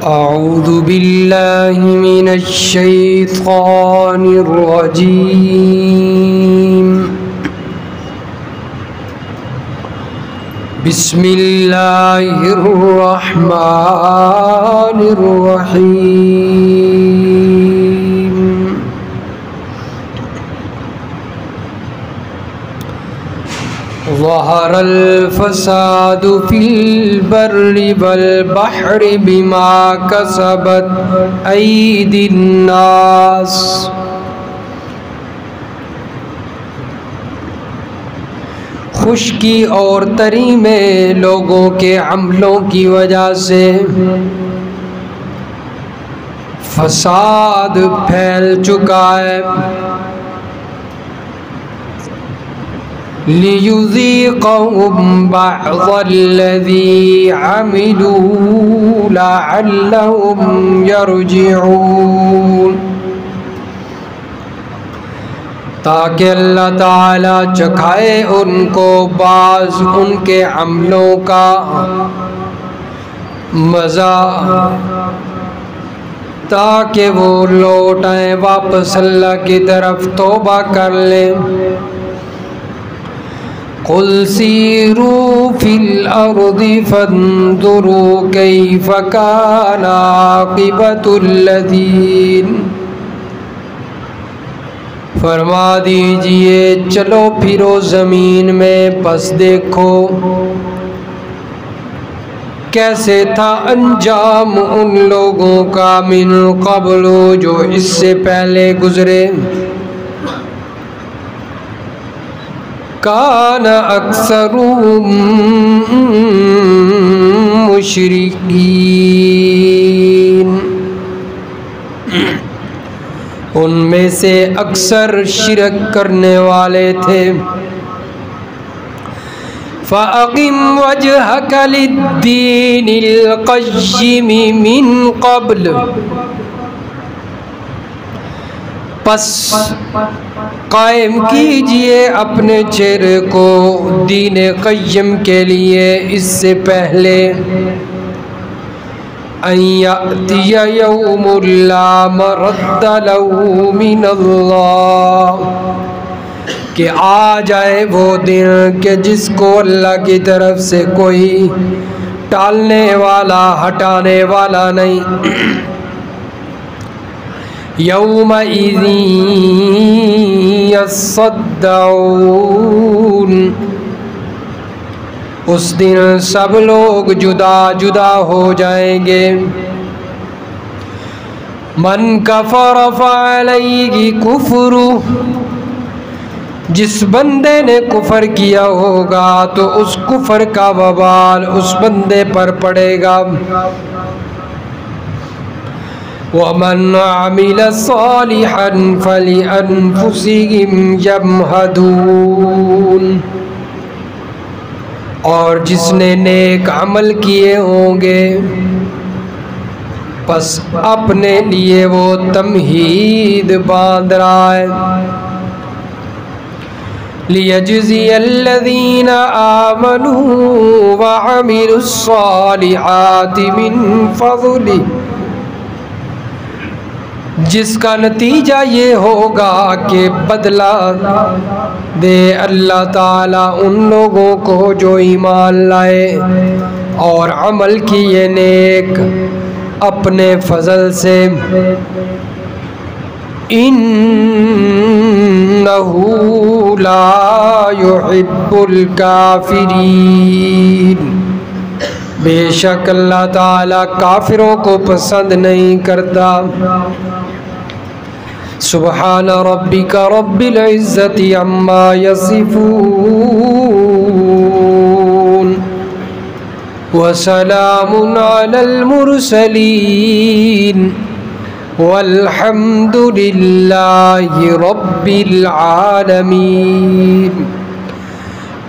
अऊज़ु बिल्लाहि मिनश्शैतानिर रजीम। बिस्मिल्लाहिर रहमानिर रहीम। ज़हरल फ़सादु फ़िल बर्रि वल बहरि बिमा कसबत ऐदिन नास। खुश्की और तरी में लोगों के अमलों की वजह से फसाद फैल चुका है। लियुज़ीक़हुम बअज़ल्लज़ी अमिलू लअल्लहुम यरजिऊन, ताकि अल्लाह ताला चखाए उनको बाज़ उनके अमलों का मज़ा, ताकि वो लौट आए वापस अल्लाह की तरफ, तौबा कर लें। कुल सीरू फिल अर्दि फंजुरू कैफ़ कान आक़िबतुल लज़ीन। फरमा दीजिए चलो फिरो ज़मीन में, बस देखो कैसे था अंजाम उन लोगों का मिन क़ब्ल, जो इससे पहले गुजरे। कान अक्सरुहुम मुशरिकीन, उनमें से अक्सर शिरक करने वाले थे। फ़अक़िम वजहक लिद्दीनिल क़य्यिम मिन क़ब्ल, पस कायम कीजिए अपने चेहरे को दीन क़य्यम के लिए इससे पहले। अन यअतिय यौमुन ला मरद्द लहू मिनल्लाह, कि आ जाए वो दिन कि जिसको अल्लाह की तरफ से कोई टालने वाला, हटाने वाला नहीं। यौमइज़िन यस्सद्दऊन, उस दिन सब लोग जुदा जुदा हो जाएंगे। मन कफ़र फ़अलैहि कुफ़्रु, जिस बंदे ने कुफर किया होगा तो उस कुफर का वबाल उस बंदे पर पड़ेगा। वमन अमिल सालिहन फलिअन्फुसिहिम यमहदून, और जिसने नेक अमल किए होंगे बस अपने लिए वो तमहीद बांध रहा है। लियजज़ियल्लज़ीन आमनू व अमिलुस्सालिहाति मिन फ़ज़लिही, जिसका नतीजा ये होगा कि बदला दे अल्लाह ताला उन लोगों को जो ईमान लाए और अमल किए नेक अपने फजल से। इन्नहू ला युहिब्बुल काफिरीन, बेशक अल्लाह ताला काफिरों को पसंद नहीं करता। सुब्हान रब्बिका रब्बिल इज़्ज़ति अम्मा यसिफून व सलामुन अलल मुरसलीन वल्हम्दुलिल्लाहि रब्बिल आलमीन।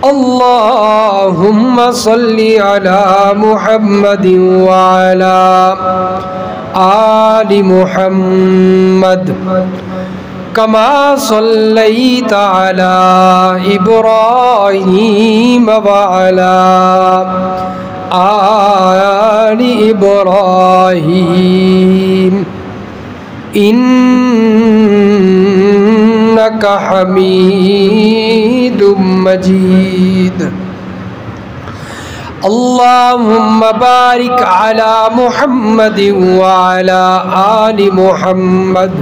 अल्लाहुम्मा सल्लि अला मुहम्मदिन व अला आलि मुहम्मद कमा सल्लैता अला इब्राहीम व अला आलि इब्राहीम इन्नका हमीदुम मजीद। अल्लाहुम्मा बारिक अला मुहम्मद व अला आलि मुहम्मद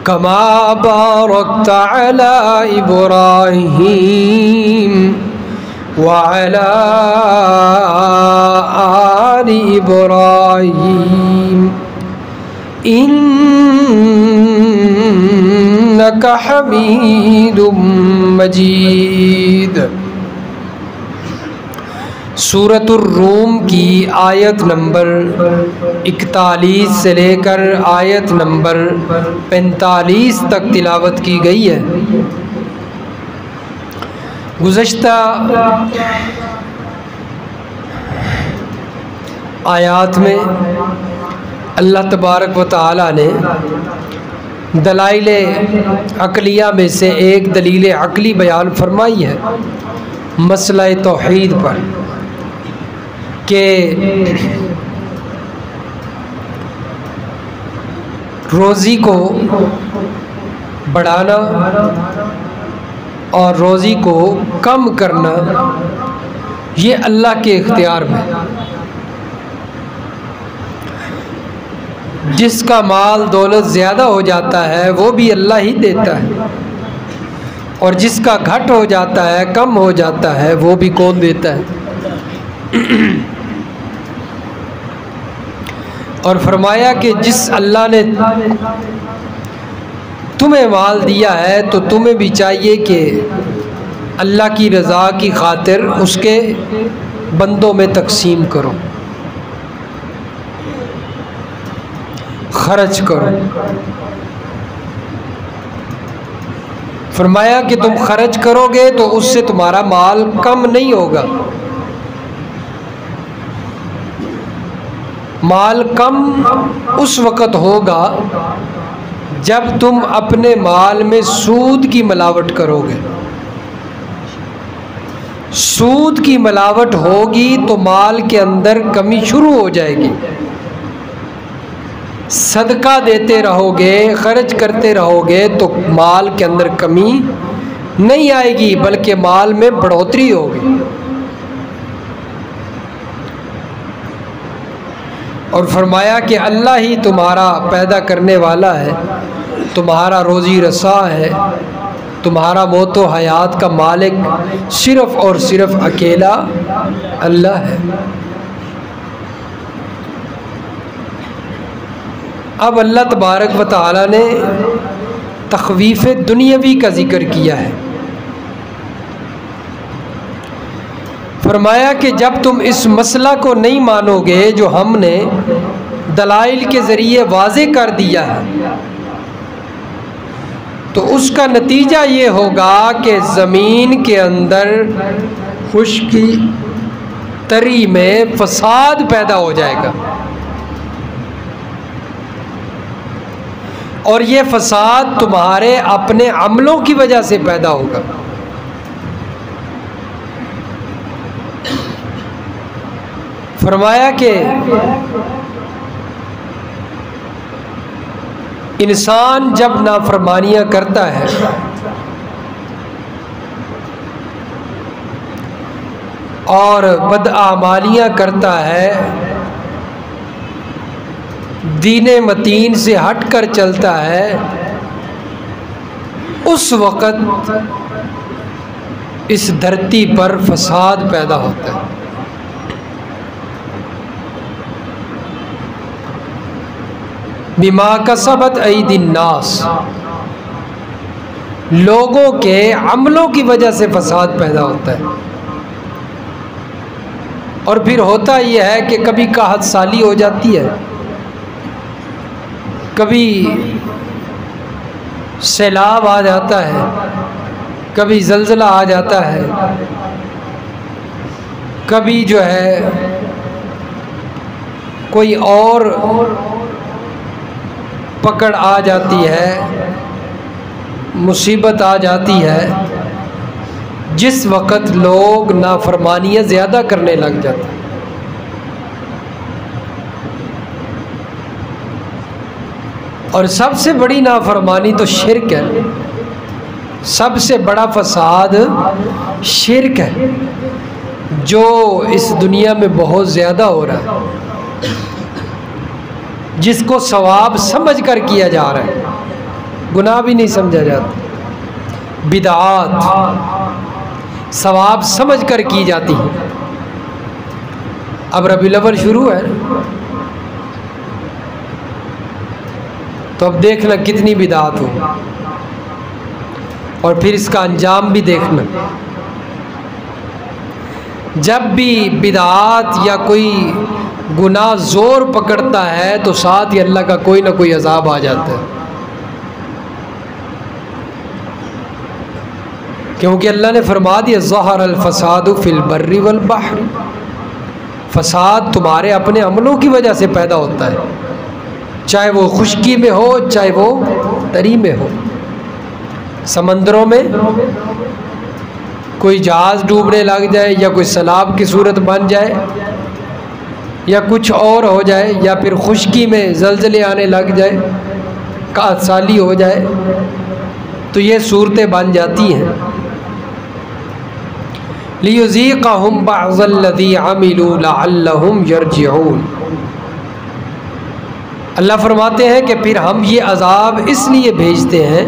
कमा बारकता अला इब्राहीम व अला आलि इब्राहीम इन्नका हमीदुम मजीद। सूरतुर रूम की आयत नंबर 41 से लेकर आयत नंबर 45 तक तिलावत की गई है। गुज़श्ता आयात में अल्लाह तबारक व तआला ने दलाइल अक़लिया में से एक दलील अक़ली बयान फरमाई है मसला तौहीद पर कि रोज़ी को बढ़ाना और रोज़ी को कम करना ये अल्लाह के इख्तियार में। जिसका माल दौलत ज़्यादा हो जाता है वो भी अल्लाह ही देता है, और जिसका घट हो जाता है, कम हो जाता है, वो भी कौन देता है। और फरमाया कि जिस अल्लाह ने तुम्हें माल दिया है तो तुम्हें भी चाहिए कि अल्लाह की रज़ा की खातिर उसके बंदों में तकसीम करो, खर्च करो। फरमाया कि तुम खर्च करोगे तो उससे तुम्हारा माल कम नहीं होगा। माल कम उस वक़्त होगा जब तुम अपने माल में सूद की मिलावट करोगे। सूद की मिलावट होगी तो माल के अंदर कमी शुरू हो जाएगी। सदका देते रहोगे, खर्च करते रहोगे तो माल के अंदर कमी नहीं आएगी बल्कि माल में बढ़ोतरी होगी। और फरमाया कि अल्लाह ही तुम्हारा पैदा करने वाला है, तुम्हारा रोज़ी रसा है, तुम्हारा मौत व हयात का मालिक सिर्फ़ और सिर्फ अकेला अल्लाह है। अब अल्लाह तबारक व तआला ने तख़वीफ़ दुनियावी का ज़िक्र किया है। फरमाया कि जब तुम इस मसला को नहीं मानोगे जो हमने दलाइल के ज़रिए वाज़े कर दिया है तो उसका नतीजा ये होगा कि ज़मीन के अंदर खुश्की तरी में फसाद पैदा हो जाएगा, और ये फसाद तुम्हारे अपने अमलों की वजह से पैदा होगा। फरमाया कि इंसान जब नाफरमानियाँ करता है और बदआमालियाँ करता है, दीने मतीन से हट कर चलता है, उस वक़्त इस धरती पर फसाद पैदा होता है। बिमा कसबत ऐदिन नास, लोगों के अमलों की वजह से फसाद पैदा होता है। और फिर होता यह है कि कभी कहत साली हो जाती है, कभी सैलाब आ जाता है, कभी ज़लज़ला आ जाता है, कभी जो है कोई और पकड़ आ जाती है, मुसीबत आ जाती है, जिस वक़्त लोग नाफरमानियाँ ज़्यादा करने लग जाते हैं। और सबसे बड़ी नाफरमानी तो शिर्क है, सबसे बड़ा फसाद शिर्क है, जो इस दुनिया में बहुत ज़्यादा हो रहा है, जिसको सवाब समझ कर किया जा रहा है, गुनाह भी नहीं समझा जाता। बिदआत सवाब समझ कर की जाती है। अब रबीउल अव्वल शुरू है, तो अब देखना कितनी बिदआत हो, और फिर इसका अंजाम भी देखना। जब भी बिदआत या कोई गुनाह ज़ोर पकड़ता है तो साथ ही अल्लाह का कोई ना कोई अजाब आ जाता है, क्योंकि अल्लाह ने फरमा दिया ज़हर अल फ़सादु फ़िल बर्रि वल बहर। फ़साद तुम्हारे अपने अमलों की वजह से पैदा होता है, चाहे वो खुश्की में हो चाहे वो तरी में हो। समंदरों में कोई जहाज़ डूबने लग जाए, या कोई सैलाब की सूरत बन जाए, या कुछ और हो जाए, या फिर खुश्की में ज़लज़ले आने लग जाए, कासाली हो जाए, तो ये सूरतें बन जाती हैं। लियुज़ीक़हुम बअज़ल्लज़ी अमिलू लअल्लहुम यरजिऊन। अल्लाह फरमाते हैं कि फिर हम ये अज़ाब इसलिए भेजते हैं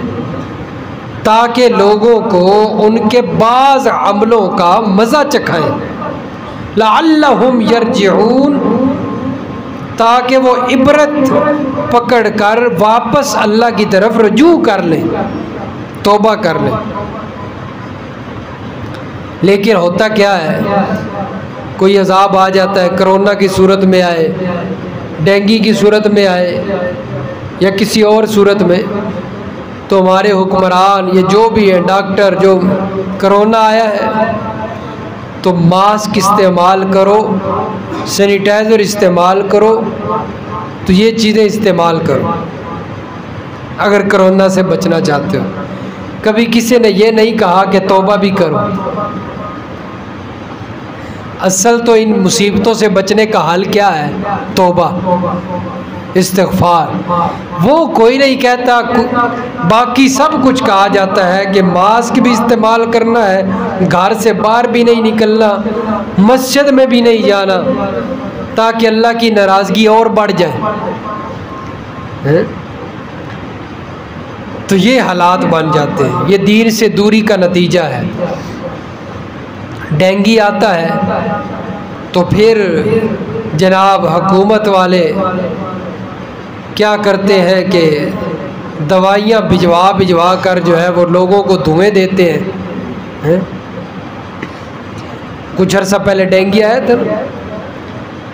ताकि लोगों को उनके बाज़ अमलों का मज़ा चखाएं। लअल्लहुम यरजिऊन, ताकि वो इबरत पकड़ कर वापस अल्लाह की तरफ रुजू कर लें, तौबा कर लें। लेकिन होता क्या है, कोई अज़ाब आ जाता है, कोरोना की सूरत में आए, डेंगू की सूरत में आए, या किसी और सूरत में, तो हमारे हुक्मरान ये जो भी हैं, डॉक्टर, जो कोरोना आया है तो मास्क इस्तेमाल करो, सैनिटाइज़र इस्तेमाल करो, तो ये चीज़ें इस्तेमाल करो अगर कोरोना से बचना चाहते हो। कभी किसी ने ये नहीं कहा कि तौबा भी करो। असल तो इन मुसीबतों से बचने का हल क्या है? तौबा, इस्तिग़फ़ार। वो कोई नहीं कहता, बाकी सब कुछ कहा जाता है कि मास्क भी इस्तेमाल करना है, घर से बाहर भी नहीं निकलना, मस्जिद में भी नहीं जाना, ताकि अल्लाह की नाराज़गी और बढ़ जाए है? तो ये हालात बन जाते हैं, ये दीन से दूरी का नतीजा है। डेंगू आता है तो फिर जनाब हुकूमत वाले क्या करते हैं कि दवाइयाँ भिजवा कर जो है वो लोगों को धुएं देते हैं। कुछ अर्सा पहले डेंगू आया था,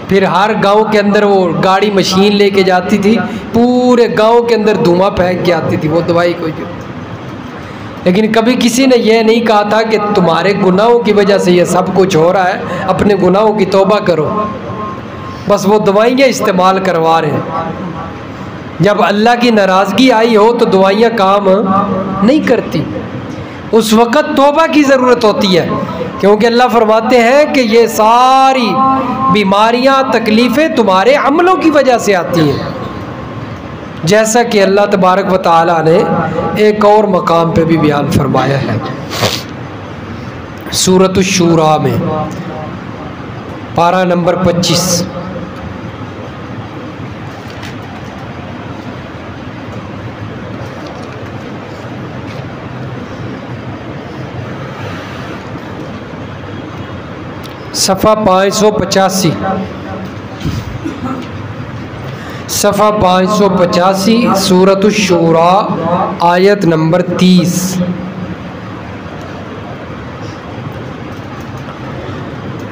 फिर हर गांव के अंदर वो गाड़ी मशीन लेके जाती थी, पूरे गांव के अंदर धुआं फेंक के आती थी वो दवाई को। लेकिन कभी किसी ने यह नहीं कहा था कि तुम्हारे गुनाहों की वजह से ये सब कुछ हो रहा है, अपने गुनाहों की तौबा करो। बस वो दवाइयाँ इस्तेमाल करवा रहे हैं। जब अल्लाह की नाराज़गी आई हो तो दवाइयाँ काम नहीं करती, उस वक़्त तौबा की ज़रूरत होती है, क्योंकि अल्लाह फरमाते हैं कि ये सारी बीमारियाँ, तकलीफ़ें तुम्हारे अमलों की वजह से आती हैं। जैसा कि अल्लाह तबारक व तआला ने एक और मकाम पे भी बयान फरमाया है, सूरत अश-शूरा में पारा नंबर 25। सफ़ा 585, सफ़ा 585, सूरत अश-शूरा, आयत नंबर 30।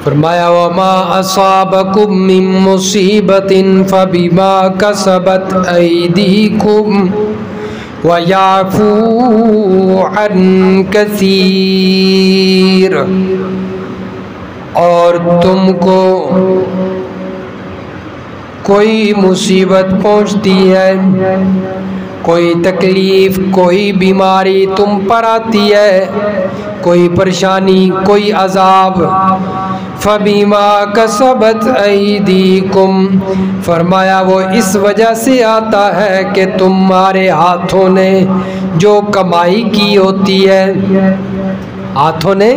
फरमाया वमा असाबकुम मिन मुसीबतिन फबिमा कसबत ऐदीकुम व याफू अन कसीर। और तुमको कोई मुसीबत पहुंचती है कोई तकलीफ़, कोई बीमारी तुम पर आती है, कोई परेशानी, कोई अजाब, फ़बीमा कसबत ऐदीकुम, फरमाया वो इस वजह से आता है कि तुम्हारे हाथों ने जो कमाई की होती है, हाथों ने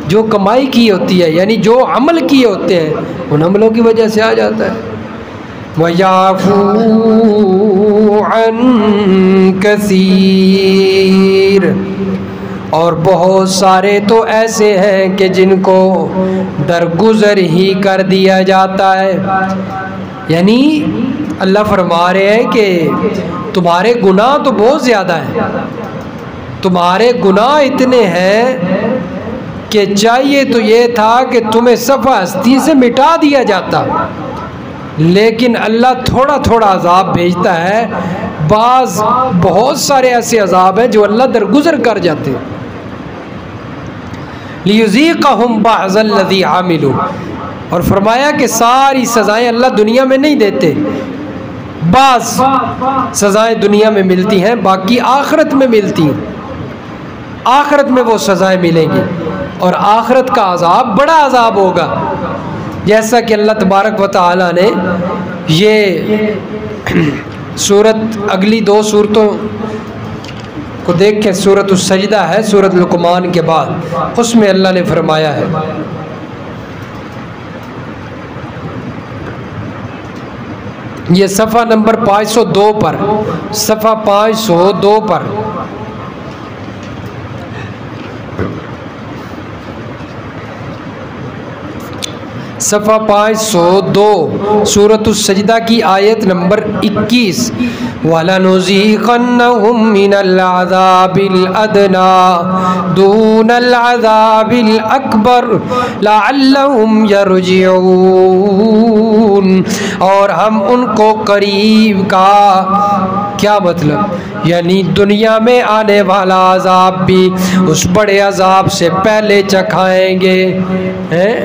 जो कमाई की होती है, यानी जो अमल किए होते हैं उन अमलों की वजह से आ जाता है। वयाफू अन कसीर, और बहुत सारे तो ऐसे हैं कि जिनको दरगुजर ही कर दिया जाता है। यानी अल्लाह फरमा रहे हैं कि तुम्हारे गुनाह तो बहुत ज़्यादा हैं, तुम्हारे गुनाह इतने हैं कि चाहिए तो ये था कि तुम्हें सफ़ा हस्ती से मिटा दिया जाता, लेकिन अल्लाह थोड़ा थोड़ा अजाब भेजता है। बहुत सारे ऐसे अजाब हैं जो अल्लाह दरगुजर कर जाते हैं। लियुज़ीक़हुम बअज़ल्लज़ी आमिलू, और फरमाया कि सारी सज़ाएँ अल्लाह दुनिया में नहीं देते, बाज़ सज़ाएँ दुनिया में मिलती हैं, बाकी आखिरत में मिलती हैं। आखिरत में वो सज़ाएँ मिलेंगी और आखिरत का अजाब बड़ा अजाब होगा, जैसा कि अल्लाह तबारक व तआला ने ये सूरत अगली दो सूरतों को देख के, सूरत उस-सजदा है सूरत लुक़मान के बाद, उसमें अल्लाह ने फरमाया है, ये सफ़ा नंबर 502 पर, सफ़ा 502 पर, सफ़ा 502 सूरत उस-सजदा की आयत नंबर 21, वलनुज़ीक़न्नहुम मिनल अज़ाबिल अदना दूनल अज़ाबिल अकबर लअल्लहुम यरजिऊन, और हम उनको करीब का, क्या मतलब, यानी दुनिया में आने वाला अजाब भी उस बड़े अजाब से पहले चखाएंगे, हैं।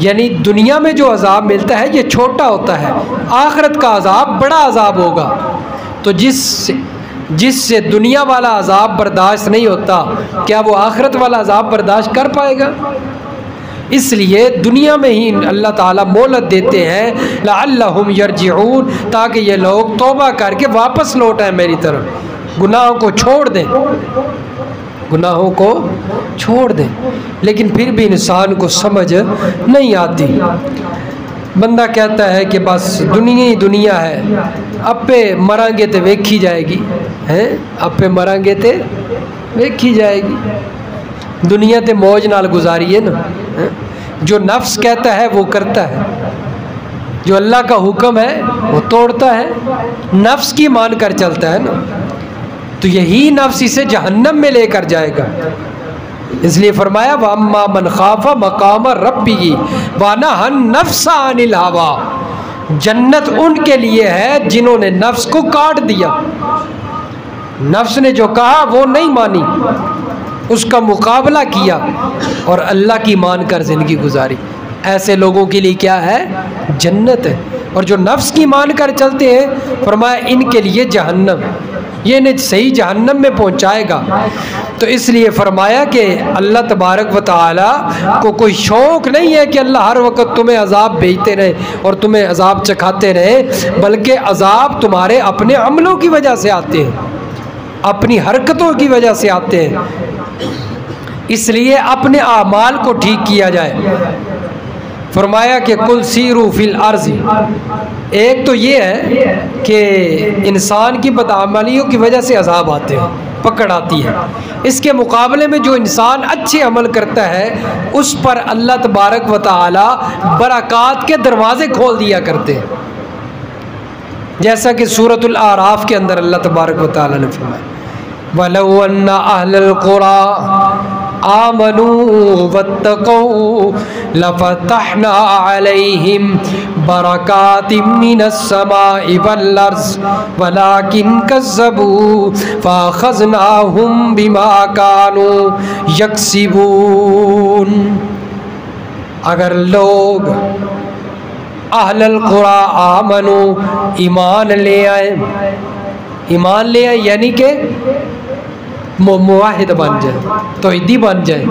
यानी दुनिया में जो अजाब मिलता है ये छोटा होता है, आखिरत का अजाब बड़ा अजाब होगा। तो जिससे दुनिया वाला अजाब बर्दाश्त नहीं होता, क्या वो आखिरत वाला अजाब बर्दाश्त कर पाएगा? इसलिए दुनिया में ही अल्लाह ताला मोहलत देते हैं, लअल्लहुम यरजिऊन, ताकि ये लोग तौबा करके वापस लौट आए मेरी तरफ, गुनाहों को छोड़ दें, गुनाहों को छोड़ दें। लेकिन फिर भी इंसान को समझ नहीं आती। बंदा कहता है कि बस दुनिया ही दुनिया है, अब पे मरांगे तो वेखी जाएगी, हैं, अब पे मरांगे तो वेखी जाएगी। दुनिया ते मौज नाल गुजारिए ना, है? जो नफ्स कहता है वो करता है, जो अल्लाह का हुक्म है वो तोड़ता है, नफ्स की मान कर चलता है ना, तो यही नफ्स इसे जहन्नम में लेकर जाएगा। इसलिए फरमाया वअम्मा मन खाफा मकाम रब्बिही वनहा नफ्सा अनिल हवा, जन्नत उनके लिए है जिन्होंने नफ्स को काट दिया, नफ्स ने जो कहा वो नहीं मानी, उसका मुकाबला किया और अल्लाह की मान कर ज़िंदगी गुजारी। ऐसे लोगों के लिए क्या है? जन्नत है। और जो नफ्स की मान कर चलते हैं, फरमाया इनके लिए जहन्नम, ये इन्हें सही जहन्नम में पहुंचाएगा। तो इसलिए फरमाया कि अल्लाह तबारक व तआला को कोई शौक़ नहीं है कि अल्लाह हर वक्त तुम्हें अजाब भेजते रहे और तुम्हें अजाब चखाते रहे, बल्कि अजाब तुम्हारे अपने अमलों की वजह से आते हैं, अपनी हरकतों की वजह से आते हैं। इसलिए अपने आमाल को ठीक किया जाए। फरमाया कि कुल सीरू फिल अर्ज़, एक तो ये है कि इंसान की बदअमलियों की वजह से अजाब आते हैं, पकड़ आती है। इसके मुकाबले में जो इंसान अच्छे अमल करता है उस पर अल्लाह तबारक व तआला बरक़ात के दरवाज़े खोल दिया करते हैं, जैसा कि सूरतुल आराफ के अंदर अल्लाह तबारक व तआला ने फरमाया वलौ अन्ना अहलल क़ुरा आमनू वत्तक़ौ लफ़तहना अलैहिम बरकातिम मिनस समाइ वल अर्ज़ वलाकिन कज़्ज़बू फ़अख़ज़नाहुम बिमा कानू यक्सिबून। अगर लोग अहलल क़ुरा आमनू ईमान ले आए, ईमान ले आए यानी कि मुवाहिद बन जाए, तौहीदी बन जाए,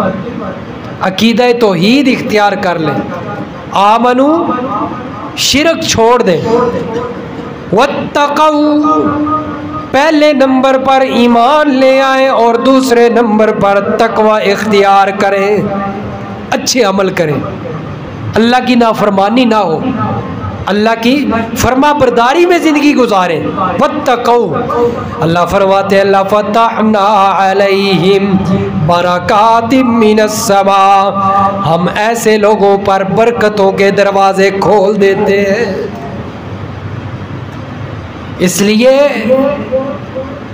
अकीदा तौहीद इख्तियार कर लें, आमनू शिरक छोड़ दें, वत्तक़ऊ पहले नंबर पर ईमान ले आए और दूसरे नंबर पर तकवा इख्तियार करें, अच्छे अमल करें, अल्लाह की नाफरमानी ना हो, अल्लाह की फरमा बरदारी में ज़िंदगी गुजारें। वत्तक़ऊ अल्लाह फरमाते हैं लफ़तहना अलैहिम बरकातिम मिनस समा, हम ऐसे लोगों पर बरकतों के दरवाजे खोल देते हैं। इसलिए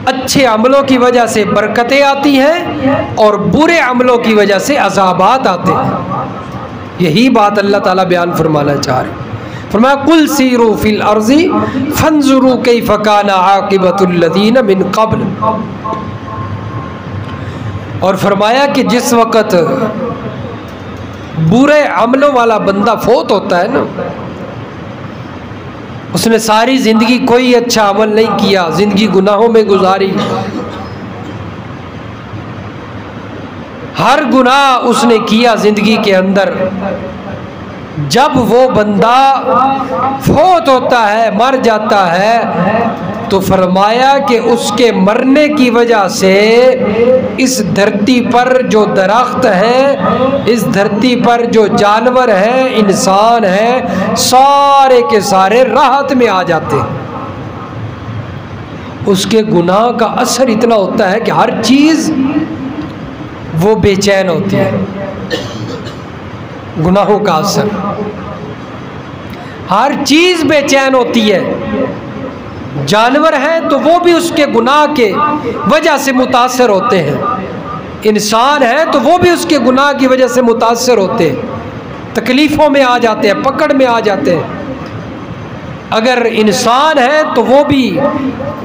अच्छे अमलों की वजह से बरकतें आती हैं और बुरे अमलों की वजह से अज़ाबात आते हैं। यही बात अल्लाह ताला बयान फरमाना चाह रहे हैं। फरमाया कुल सीरू फिल अर्ज़ी फंजुरू कैफ़ काना आक़िबतुल लज़ीना मिन क़ब्ल, और फरमाया कि जिस वक़्त बुरे अमलों वाला बंदा फोत होता है ना, उसने सारी ज़िंदगी कोई अच्छा अमल नहीं किया, ज़िंदगी गुनाहों में गुजारी, हर गुनाह उसने किया ज़िंदगी के अंदर। जब वो बंदा फोत होता है, मर जाता है, तो फरमाया कि उसके मरने की वजह से इस धरती पर जो दरख्त हैं, इस धरती पर जो जानवर हैं, इंसान हैं, सारे के सारे राहत में आ जाते हैं। उसके गुनाह का असर इतना होता है कि हर चीज़ वो बेचैन होती है। गुनाहों का असर, हर चीज़ बेचैन होती है। जानवर हैं तो वो भी उसके गुनाह के वजह से मुतासर होते हैं, इंसान है तो वो भी उसके गुनाह की वजह से मुतासर होते हैं, तकलीफ़ों में आ जाते हैं, पकड़ में आ जाते हैं। अगर इंसान है तो वो भी,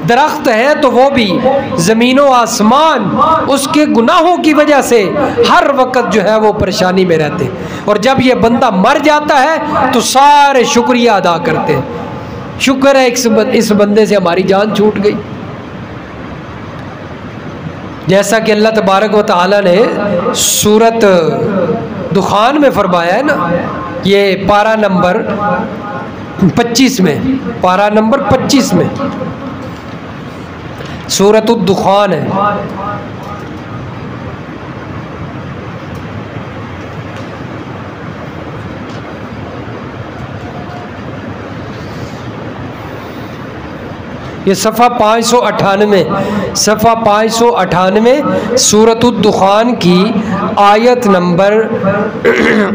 दरख्त है तो वो भी, ज़मीन व आसमान उसके गुनाहों की वजह से हर वक्त जो है वो परेशानी में रहते हैं। और जब ये बंदा मर जाता है तो सारे शुक्रिया अदा करते हैं, शुक्र है इस बंदे से हमारी जान छूट गई। जैसा कि अल्लाह तबारक व तआला ने सूरत दुखान में फरमाया है ना, ये पारा नंबर 25 में, पारा नंबर 25 में सूरत दुखान है। ये सफ़ा 598, सफ़ा 598 सूरत दुखान की आयत नंबर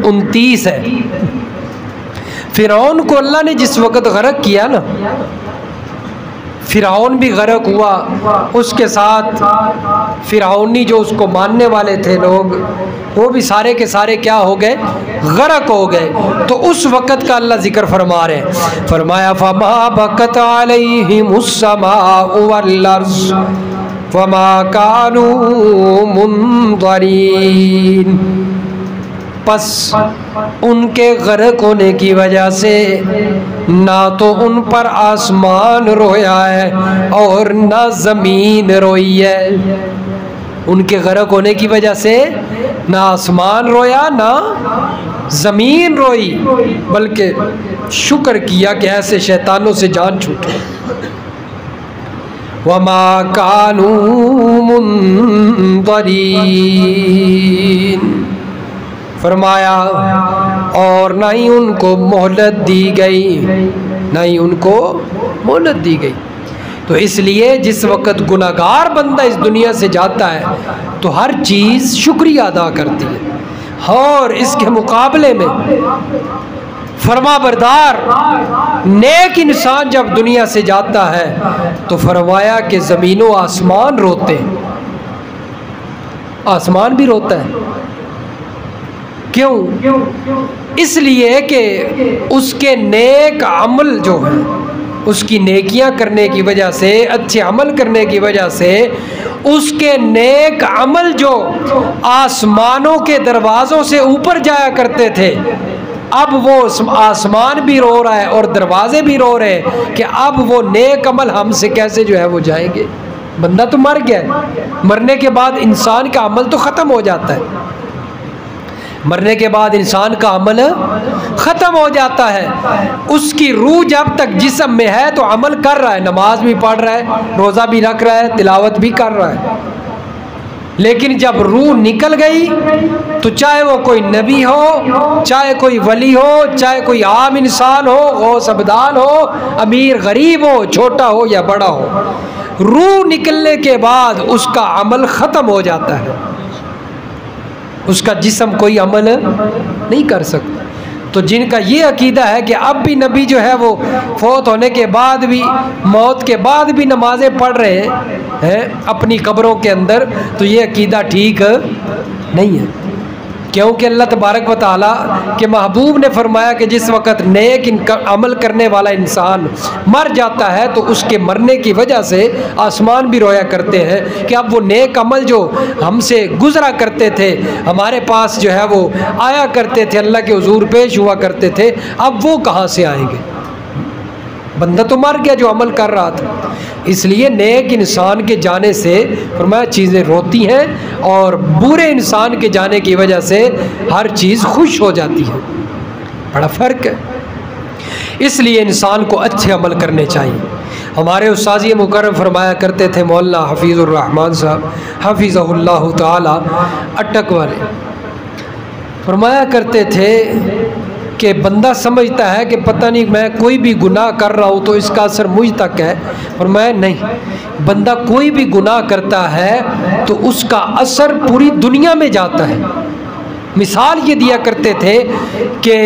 29 है। फ़िरौन को अल्लाह ने जिस वक़्त गरक किया ना, फ़िरौन भी गरक हुआ, उसके साथ फ़िरौनी जो उसको मानने वाले थे लोग, वो भी सारे के सारे क्या हो गए, गरक हो गए। तो उस वक़्त का अल्लाह ज़िक्र फरमा रहे हैं। फरमाया फमा बकत अलैहिमुस्समाउ वल अर्ज़ वमा कानू मुनज़रीन, बस उनके गरक होने की वजह से ना तो उन पर आसमान रोया है और ना ज़मीन रोई है। उनके गरक होने की वजह से ना आसमान रोया ना ज़मीन रोई, बल्कि शुक्र किया कि ऐसे शैतानों से जान छूटे। वमा कानू मुनज़रीन, फरमाया और ना ही उनको मोहलत दी गई, ना ही उनको मोहलत दी गई। तो इसलिए जिस वक़्त गुनाहगार बंदा इस दुनिया से जाता है तो हर चीज़ शुक्रिया अदा करती है। और इसके मुकाबले में फरमाबरदार नेक इंसान जब दुनिया से जाता है तो फरमाया कि ज़मीनों आसमान रोते हैं, आसमान भी रोता है। क्यों? इसलिए कि उसके नेक अमल जो है, उसकी नेकियां करने की वजह से, अच्छे अमल करने की वजह से, उसके नेक अमल जो आसमानों के दरवाज़ों से ऊपर जाया करते थे, अब वो आसमान भी रो रहा है और दरवाजे भी रो रहे हैं कि अब वो नेक अमल हमसे कैसे जो है वो जाएंगे। बंदा तो मर गया है, मरने के बाद इंसान का अमल तो ख़त्म हो जाता है, मरने के बाद इंसान का अमल ख़त्म हो जाता है। उसकी रूह जब तक जिस्म में है तो अमल कर रहा है, नमाज भी पढ़ रहा है, रोज़ा भी रख रहा है, तिलावत भी कर रहा है। लेकिन जब रूह निकल गई तो चाहे वो कोई नबी हो, चाहे कोई वली हो, चाहे कोई आम इंसान हो, गौस अब्दाल हो, अमीर गरीब हो, छोटा हो या बड़ा हो, रूह निकलने के बाद उसका अमल ख़त्म हो जाता है, उसका जिस्म कोई अमल नहीं कर सकता। तो जिनका ये अकीदा है कि अब भी नबी जो है वो फौत होने के बाद भी, मौत के बाद भी नमाज़ें पढ़ रहे हैं अपनी कब्रों के अंदर, तो ये अकीदा ठीक नहीं है। क्योंकि अल्लाह तबारक व तआला के महबूब ने फरमाया कि जिस वक़्त नेक अमल करने वाला इंसान मर जाता है तो उसके मरने की वजह से आसमान भी रोया करते हैं कि अब वो नेक अमल जो हमसे गुज़रा करते थे, हमारे पास जो है वो आया करते थे, अल्लाह के हुजूर पेश हुआ करते थे, अब वो कहाँ से आएंगे। बंदा तो मर गया जो अमल कर रहा था। इसलिए नेक इंसान के जाने से फरमाया चीज़ें रोती हैं और बुरे इंसान के जाने की वजह से हर चीज़ खुश हो जाती है। बड़ा फ़र्क है। इसलिए इंसान को अच्छे अमल करने चाहिए। हमारे उस्ताद मुकर्रम फरमाया करते थे मौलाना हफीज़ुर रहमान साहब हफिज़हुल्लाह ताला अटक वाले, फरमाया करते थे कि बंदा समझता है कि पता नहीं मैं कोई भी गुनाह कर रहा हूँ तो इसका असर मुझ तक है, और मैं नहीं, बंदा कोई भी गुनाह करता है तो उसका असर पूरी दुनिया में जाता है। मिसाल ये दिया करते थे कि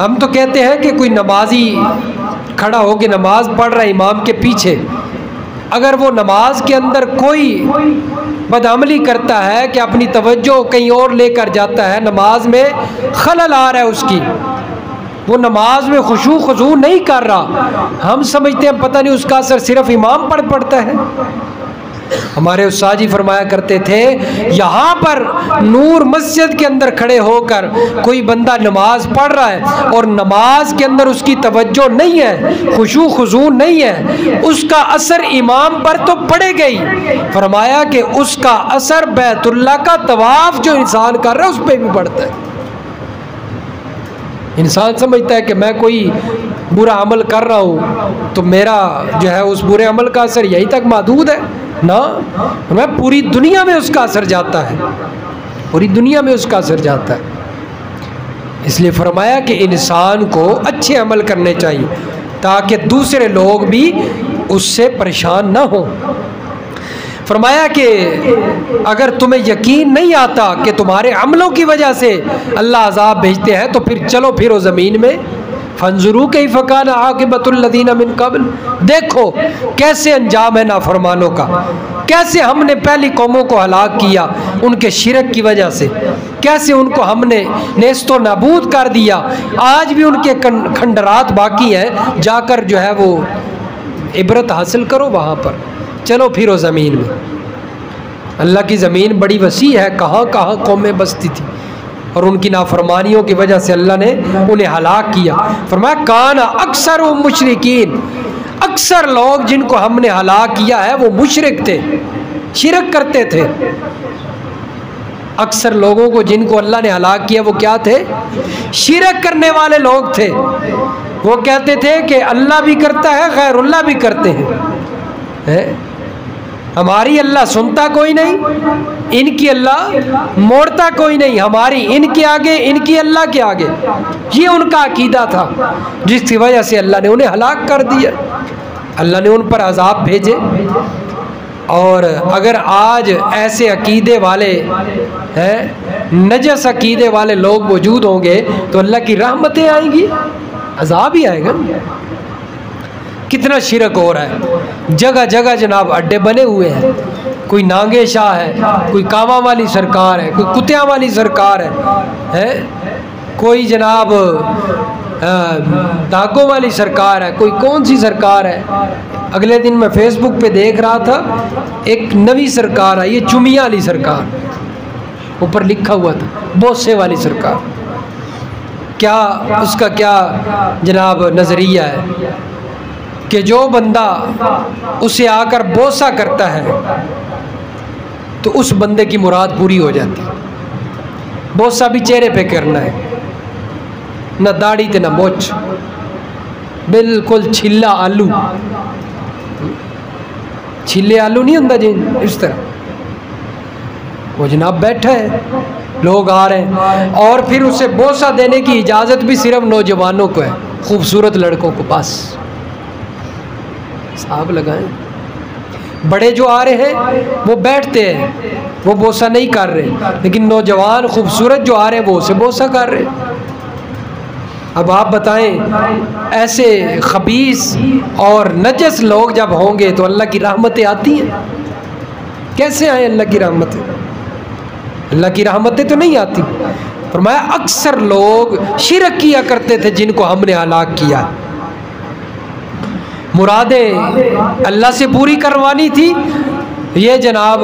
हम तो कहते हैं कि कोई नमाजी खड़ा होकर नमाज पढ़ रहा है इमाम के पीछे, अगर वो नमाज के अंदर कोई बदअमली करता है कि अपनी तवज्जो कहीं और लेकर जाता है, नमाज में खलल आ रहा है उसकी, वो नमाज में खुशू खुजू नहीं कर रहा, हम समझते हैं पता नहीं उसका असर सिर्फ इमाम पर पड़ता है। हमारे उस्ताद जी फरमाया करते थे यहाँ पर नूर मस्जिद के अंदर खड़े होकर कोई बंदा नमाज पढ़ रहा है और नमाज के अंदर उसकी तवज्जो नहीं है, खुशू खुजू नहीं है, उसका असर इमाम पर तो पड़ेगा ही। फरमाया कि उसका असर बैतुल्लाह का तवाफ जो इंसान कर रहा है उस पर भी पड़ता है। इंसान समझता है कि मैं कोई बुरा अमल कर रहा हूँ तो मेरा जो है उस बुरे अमल का असर यहीं तक महदूद है ना, मैं पूरी दुनिया में उसका असर जाता है, पूरी दुनिया में उसका असर जाता है। इसलिए फरमाया कि इंसान को अच्छे अमल करने चाहिए ताकि दूसरे लोग भी उससे परेशान ना हो। फरमाया कि अगर तुम्हें यकीन नहीं आता कि तुम्हारे अमलों की वजह से अल्लाह अज़ाब भेजते हैं तो फिर चलो फिरो ज़मीन में, फंजुरू कैफ़ कान आक़िबतुल्लज़ीना मिन क़ब्ल, देखो कैसे अंजाम है नाफरमानों का, कैसे हमने पहली कौमों को हलाक किया उनके शिरक की वजह से, कैसे उनको हमने नेस्तो नाबूद कर दिया, आज भी उनके खंडरात बाकी हैं, जाकर जो है वो इबरत हासिल करो वहाँ पर, चलो फिरो ज़मीन में। अल्लाह की ज़मीन बड़ी वसी है, कहाँ कहाँ कौमें बसती थी और उनकी नाफरमानियों की वजह से अल्लाह ने उन्हें हलाक किया। फरमाया कान अक्सर व मुशरिकीन, अक्सर लोग जिनको हमने हलाक किया है वो मुशरिक थे, शिरक करते थे। अक्सर लोगों को जिनको अल्लाह ने हलाक किया वो क्या थे? शिरक करने वाले लोग थे। वो कहते थे कि अल्लाह भी करता है गैरुल्लाह भी करते हैं, हमारी अल्लाह सुनता कोई नहीं, इनकी अल्लाह मोड़ता कोई नहीं, हमारी इनके आगे इनकी अल्लाह के आगे। ये उनका अकीदा था जिसकी वजह से अल्लाह ने उन्हें हलाक कर दिया, अल्लाह ने उन पर अजाब भेजे। और अगर आज ऐसे अकीदे वाले हैं, नजस अकीदे वाले लोग मौजूद होंगे तो अल्लाह की रहमतें आएंगी, अजाब ही आएगा। कितना शिरक हो रहा है, जगह जगह जनाब अड्डे बने हुए हैं, कोई नांगे शाह है, कोई कावा वाली सरकार है, कोई कुत्तियाँ वाली सरकार है, कोई जनाब धागों वाली सरकार है, कोई कौन सी सरकार है। अगले दिन मैं फेसबुक पे देख रहा था एक नवी सरकार है, ये चुमिया वाली सरकार, ऊपर लिखा हुआ था बोसे वाली सरकार। क्या उसका क्या जनाब नज़रिया है कि जो बंदा उसे आकर बोसा करता है तो उस बंदे की मुराद पूरी हो जाती है। बोसा भी चेहरे पे करना है, ना दाढ़ी ते ना मोछ, बिल्कुल छिला आलू, छिले आलू नहीं होता जी, इस तरह वो जनाब बैठा है, लोग आ रहे हैं, और फिर उसे बोसा देने की इजाज़त भी सिर्फ नौजवानों को है, खूबसूरत लड़कों को। पास साहब लगाएं, बड़े जो आ रहे हैं वो बैठते हैं, वो बोसा नहीं कर रहे, लेकिन नौजवान खूबसूरत जो आ रहे हैं वो उसे बोसा कर रहे हैं। अब आप बताएं, ऐसे खबीस और नजस लोग जब होंगे तो अल्लाह की रहमतें आती हैं? कैसे आए अल्लाह की रहमतें? अल्लाह की रहमतें तो नहीं आती। फरमाया अक्सर लोग शिरक किया करते थे जिनको हमने हलाक किया। मुरादें अल्लाह से पूरी करवानी थी, ये जनाब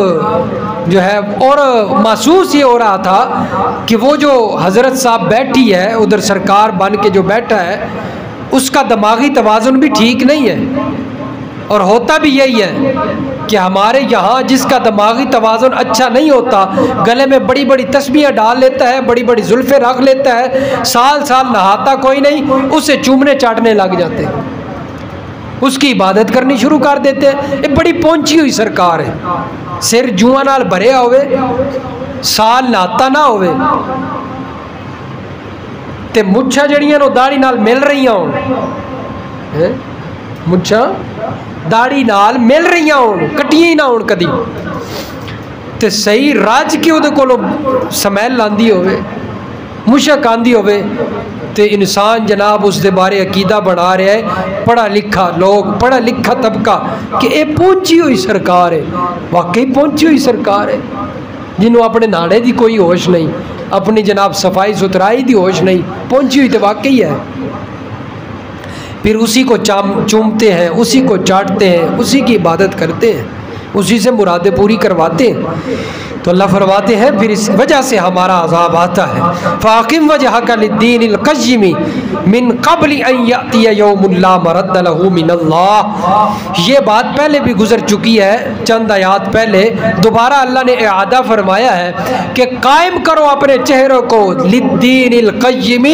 जो है, और महसूस ये हो रहा था कि वो जो हज़रत साहब बैठी है उधर, सरकार बन के जो बैठा है, उसका दिमागी तवाज़ुन भी ठीक नहीं है। और होता भी यही है कि हमारे यहाँ जिसका दिमागी तवाज़ुन अच्छा नहीं होता, गले में बड़ी बड़ी तस्बीहें डाल लेता है, बड़ी बड़ी जुल्फ़ें रख लेता है, साल साल नहाता कोई नहीं, उसे चूमने चाटने लग जाते हैं, उसकी इबादत करनी शुरू कर देते हैं। ये बड़ी पहुंची हुई सरकार है, सिर जुआ नाल भरिया होवे, साल नहाता ना होवे, ते मुच्छा जड़ियां दाढ़ी नाल मिल रही होण, मुच्छा दाढ़ी नाल मिल रही होण, कट्टियां ही ना होण कदी, ते सही रज के उहदे कोलों समैल आंदी होवे, मुशक आंदी होवे, ते इंसान जनाब उसके बारे अकीदा बना रहा है, पढ़ा लिखा लोग, पढ़ा लिखा तबका, कि ये पहुंची हुई सरकार है। वाकई पहुंची हुई सरकार है, जिन्होंने अपने नाड़े की कोई होश नहीं, अपनी जनाब सफाई सुथराई की होश नहीं, पहुंची हुई तो वाकई है। फिर उसी को चूमते हैं, उसी को चाटते हैं, उसी की इबादत करते हैं, उसी से मुरादें पूरी करवाते हैं। तो अल्लाह फरमाते हैं फिर इस वजह से हमारा अज़ाब आता है। फ़ाक़िम वजहक लिद्दीनिल क़य्यिम मिन क़ब्लि अन यअतिय यौमुन ला मरद्द लहू मिनल्लाह। ये बात पहले भी गुजर चुकी है, चंद आयात पहले। दोबारा अल्लाह ने इआदा फरमाया है कि कायम करो अपने चेहरों को लिद्दीनिल क़य्यिम,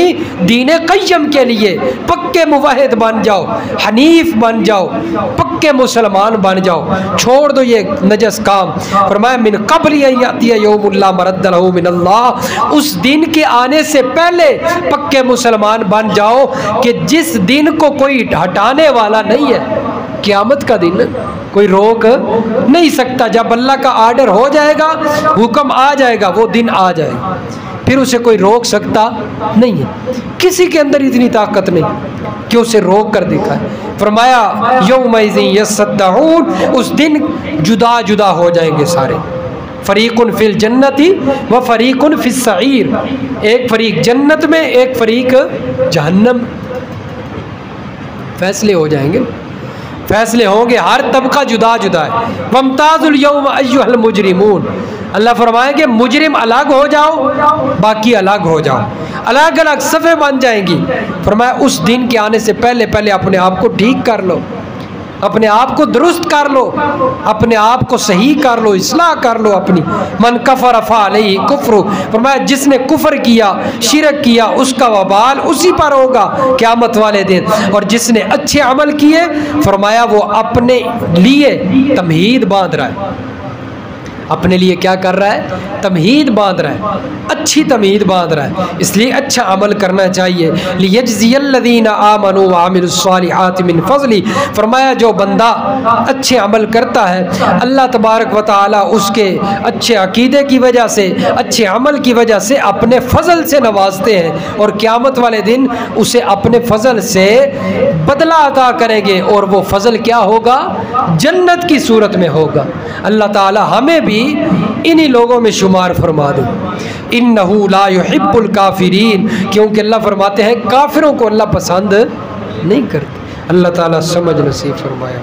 दीन क़य्यम के लिए, पक्के मुवाहिद बन जाओ, हनीफ बन जाओ, पक्के मुसलमान बन जाओ, छोड़ दो ये नजस काम। फरमाया मिन क़ब्लि यौमुल्ला मरद्द लहू मिनल्लाह, उस दिन के आने से पहले पक्के मुसलमान बन जाओ कि जिस दिन को कोई हटाने वाला नहीं है। क़यामत का दिन कोई रोक नहीं सकता, जब अल्लाह का आर्डर हो जाएगा, हुक्म आ जाएगा, वो दिन आ जाएगा, फिर उसे कोई रोक सकता नहीं है। किसी के अंदर इतनी ताकत नहीं कि उसे रोक कर दिखाए। फरमाया यौमइज़िन यस्सद्दऊन, उस दिन जुदा जुदा हो जाएंगे सारे, फ़रीक़ुन फ़िल जन्नति व फ़रीक़ुन फ़िस सईर, एक फ़रीक जन्नत में, एक फ़रीक जहन्नम। फैसले हो जाएंगे, फैसले होंगे, हर तबका जुदा जुदा है। वम्ताज़ुल यौम अय्युहल मुजरिमून, अल्लाह फरमाएंगे मुजरिम अलग हो जाओ, बाकी अलग हो जाओ, अलग अलग सफ़े बन जाएंगी। फरमाया उस दिन के आने से पहले पहले अपने आप को ठीक कर लो, अपने आप को दुरुस्त कर लो, अपने आप को सही कर लो, इस्लाह कर लो अपनी। मन कफर फ़अलैहि कुफ्रु, फरमाया जिसने कुफ्र किया, शिरक किया, उसका वबाल उसी पर होगा क़यामत वाले दिन। और जिसने अच्छे अमल किए, फरमाया वो अपने लिए तमहीद बांध रहा है, अपने लिए क्या कर रहा है? तमहीद बांध रहा है, अच्छी तमहीद बांध रहा है। इसलिए अच्छा अमल करना चाहिए। लियजज़ियल्लज़ीना आमनू व अमिलुस्सालिहाति मिन फ़ज़ली, फरमाया जो बंदा अच्छे अमल करता है, अल्लाह तबारक व तआला उसके अच्छे अकीदे की वजह से, अच्छे अमल की वजह से अपने फ़ज़ल से नवाजते हैं, और क़यामत वाले दिन उसे अपने फ़ज़ल से बदला अता करेंगे, और वो फ़ज़ल क्या होगा? जन्नत की सूरत में होगा। अल्लाह ताला हमें भी इन्हीं लोगों में शुमार फरमा दो। इन्नहु ला युहिब्बुल काफिरीन, क्योंकि अल्लाह फरमाते हैं काफिरों को अल्लाह पसंद नहीं करते। अल्लाह ताला समझ नसीब फरमाया।